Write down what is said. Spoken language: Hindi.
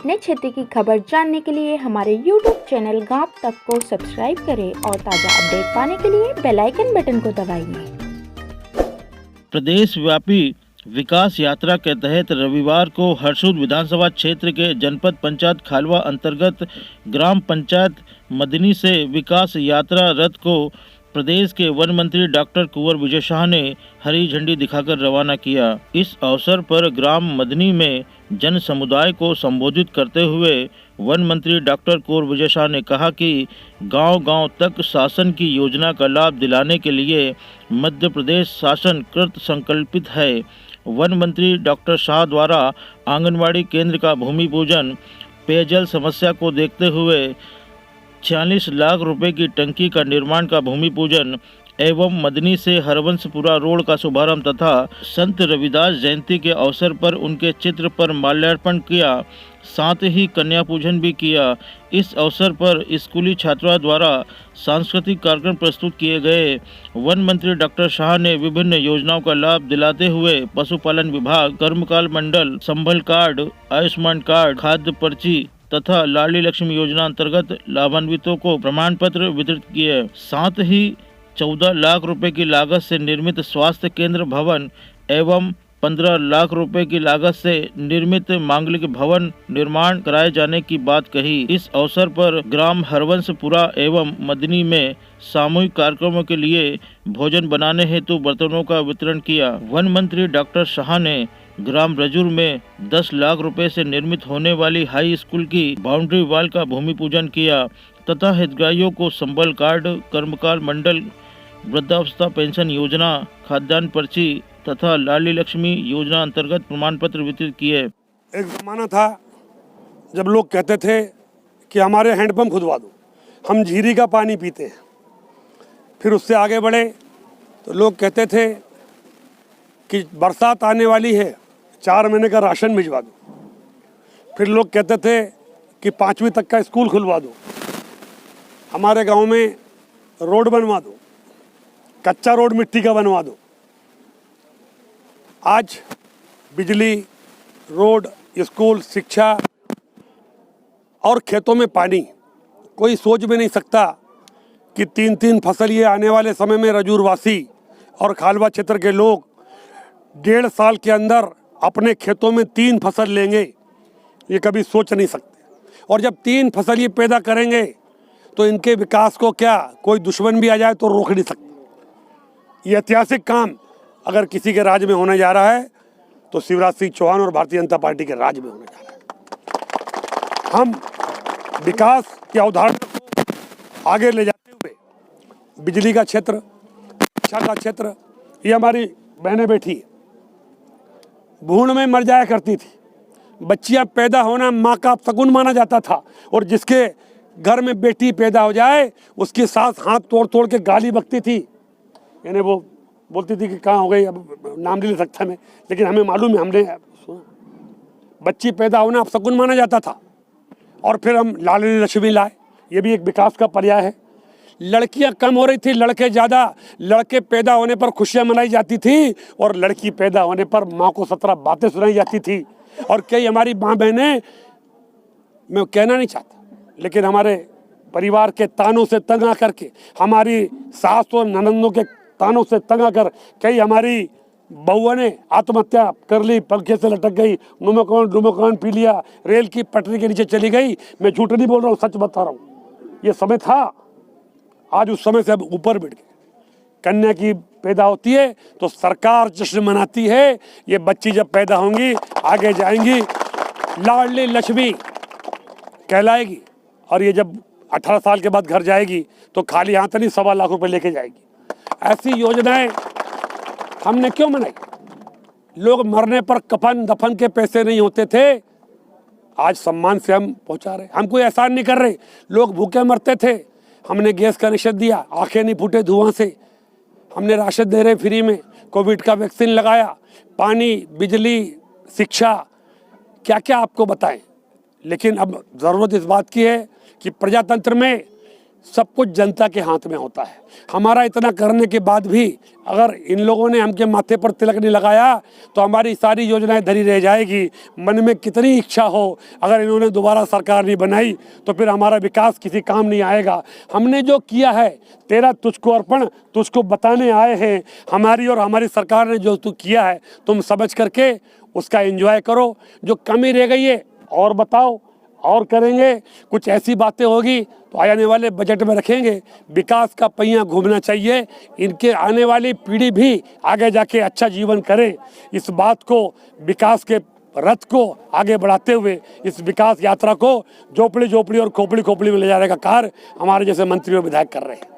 प्रदेश व्यापी विकास यात्रा के तहत रविवार को हरसूद विधानसभा क्षेत्र के जनपद पंचायत खालवा अंतर्गत ग्राम पंचायत मदनी से विकास यात्रा रथ को प्रदेश के वन मंत्री डॉक्टर कुंवर विजय शाह ने हरी झंडी दिखाकर रवाना किया। इस अवसर पर ग्राम मदनी में जन समुदाय को संबोधित करते हुए वन मंत्री डॉक्टर कुंवर विजय शाह ने कहा कि गांव-गांव तक शासन की योजना का लाभ दिलाने के लिए मध्य प्रदेश शासन कृत संकल्पित है। वन मंत्री डॉक्टर शाह द्वारा आंगनवाड़ी केंद्र का भूमि पूजन, पेयजल समस्या को देखते हुए 46 लाख रुपए की टंकी का निर्माण का भूमि पूजन एवं मदनी से हरवंशपुरा रोड का शुभारंभ तथा संत रविदास जयंती के अवसर पर उनके चित्र पर माल्यार्पण किया, साथ ही कन्या पूजन भी किया। इस अवसर पर स्कूली छात्रों द्वारा सांस्कृतिक कार्यक्रम प्रस्तुत किए गए। वन मंत्री डॉक्टर शाह ने विभिन्न योजनाओं का लाभ दिलाते हुए पशुपालन विभाग, कर्मकाल मंडल, संबल कार्ड, आयुष्मान कार्ड, खाद्य पर्ची तथा लाडली लक्ष्मी योजना अंतर्गत लाभान्वितों को प्रमाण पत्र वितरित किए। साथ ही 14 लाख रुपए की लागत से निर्मित स्वास्थ्य केंद्र भवन एवं 15 लाख रुपए की लागत से निर्मित मांगलिक भवन निर्माण कराए जाने की बात कही। इस अवसर पर ग्राम हरवंशपुरा एवं मदनी में सामूहिक कार्यक्रमों के लिए भोजन बनाने हेतु बर्तनों का वितरण किया। वन मंत्री डॉक्टर शाह ने ग्राम रजूर में 10 लाख रुपए से निर्मित होने वाली हाई स्कूल की बाउंड्री वॉल का भूमि पूजन किया तथा हितग्राहियों को संबल कार्ड, कर्मकाल मंडल, वृद्धावस्था पेंशन योजना, खाद्यान्न पर्ची तथा लाडली लक्ष्मी योजना अंतर्गत प्रमाण पत्र वितरित किए। एक जमाना था जब लोग कहते थे कि हमारे हैंडपंप खुदवा दो, हम झीरी का पानी पीते हैं। फिर उससे आगे बढ़े तो लोग कहते थे कि बरसात आने वाली है, 4 महीने का राशन भिजवा दो। फिर लोग कहते थे कि 5वीं तक का स्कूल खुलवा दो, हमारे गांव में रोड बनवा दो, कच्चा रोड मिट्टी का बनवा दो। आज बिजली, रोड, स्कूल, शिक्षा और खेतों में पानी, कोई सोच भी नहीं सकता कि 3-3 फसल ये आने वाले समय में रजूरवासी और खालवा क्षेत्र के लोग 1.5 साल के अंदर अपने खेतों में 3 फसल लेंगे, ये कभी सोच नहीं सकते। और जब 3 फसल ये पैदा करेंगे तो इनके विकास को क्या कोई दुश्मन भी आ जाए तो रोक नहीं सकते। ये ऐतिहासिक काम अगर किसी के राज में होने जा रहा है तो शिवराज सिंह चौहान और भारतीय जनता पार्टी के राज में होने जा रहा है। हम विकास की अवधारणा को आगे ले जाते हुए बिजली का क्षेत्र, शिक्षा का क्षेत्र, ये हमारी बहनें बैठी है, भ्रूण में मर जाया करती थी, बच्चियां पैदा होना माँ का शगुन माना जाता था और जिसके घर में बेटी पैदा हो जाए उसकी सास हाथ तोड़ तोड़ के गाली बकती थी। यानी वो बोलती थी कि कहाँ हो गई, अब नाम नहीं ले सकता मैं, लेकिन हमें मालूम है, हमने सुना, बच्ची पैदा होना अब शगुन माना जाता था। और फिर हम लाडली लक्ष्मी लाए, ये भी एक विकास का पर्याय है। लड़कियां कम हो रही थी, लड़के ज़्यादा, लड़के पैदा होने पर खुशियां मनाई जाती थी और लड़की पैदा होने पर माँ को 17 बातें सुनाई जाती थी। और कई हमारी माँ बहनें, मैं कहना नहीं चाहता, लेकिन हमारे परिवार के तानों से तंग आकर के, हमारी सास और ननंदों के तानों से तंग आकर कई हमारी बहुओं ने आत्महत्या कर ली, पंखे से लटक गई, डुमोकॉन पी लिया, रेल की पटरी के नीचे चली गई। मैं झूठ नहीं बोल रहा हूँ, सच बता रहा हूँ। ये समय था, आज उस समय से अब ऊपर बढ़ गए। कन्या की पैदा होती है तो सरकार जश्न मनाती है, ये बच्ची जब पैदा होंगी आगे जाएंगी लाडली लक्ष्मी कहलाएगी। और ये जब 18 साल के बाद घर जाएगी तो खाली हाथ नहीं 1.25 लाख रुपए लेके जाएगी। ऐसी योजनाएं हमने क्यों बनाई? लोग मरने पर कफन दफन के पैसे नहीं होते थे, आज सम्मान से हम पहुंचा रहे। हम कोई एहसान नहीं कर रहे, लोग भूखे मरते थे, हमने गैस कनेक्शन दिया, आंखें नहीं फूटे धुआं से, हमने राशन दे रहे फ्री में, कोविड का वैक्सीन लगाया, पानी, बिजली, शिक्षा, क्या क्या आपको बताएं। लेकिन अब ज़रूरत इस बात की है कि प्रजातंत्र में सब कुछ जनता के हाथ में होता है। हमारा इतना करने के बाद भी अगर इन लोगों ने हमके माथे पर तिलक नहीं लगाया तो हमारी सारी योजनाएं धरी रह जाएगी। मन में कितनी इच्छा हो, अगर इन्होंने दोबारा सरकार नहीं बनाई तो फिर हमारा विकास किसी काम नहीं आएगा। हमने जो किया है तेरा तुझको अर्पण, तुझको बताने आए हैं। हमारी और हमारी सरकार ने जो किया है तुम समझ करके उसका एंजॉय करो। जो कमी रह गई है और बताओ, और करेंगे। कुछ ऐसी बातें होगी तो आने वाले बजट में रखेंगे। विकास का पहिया घूमना चाहिए, इनके आने वाली पीढ़ी भी आगे जाके अच्छा जीवन करे। इस बात को, विकास के रथ को आगे बढ़ाते हुए इस विकास यात्रा को झोपड़ी झोपड़ी और खोपड़ी खोपड़ी में ले जाने का कार्य हमारे जैसे मंत्री और विधायक कर रहे हैं।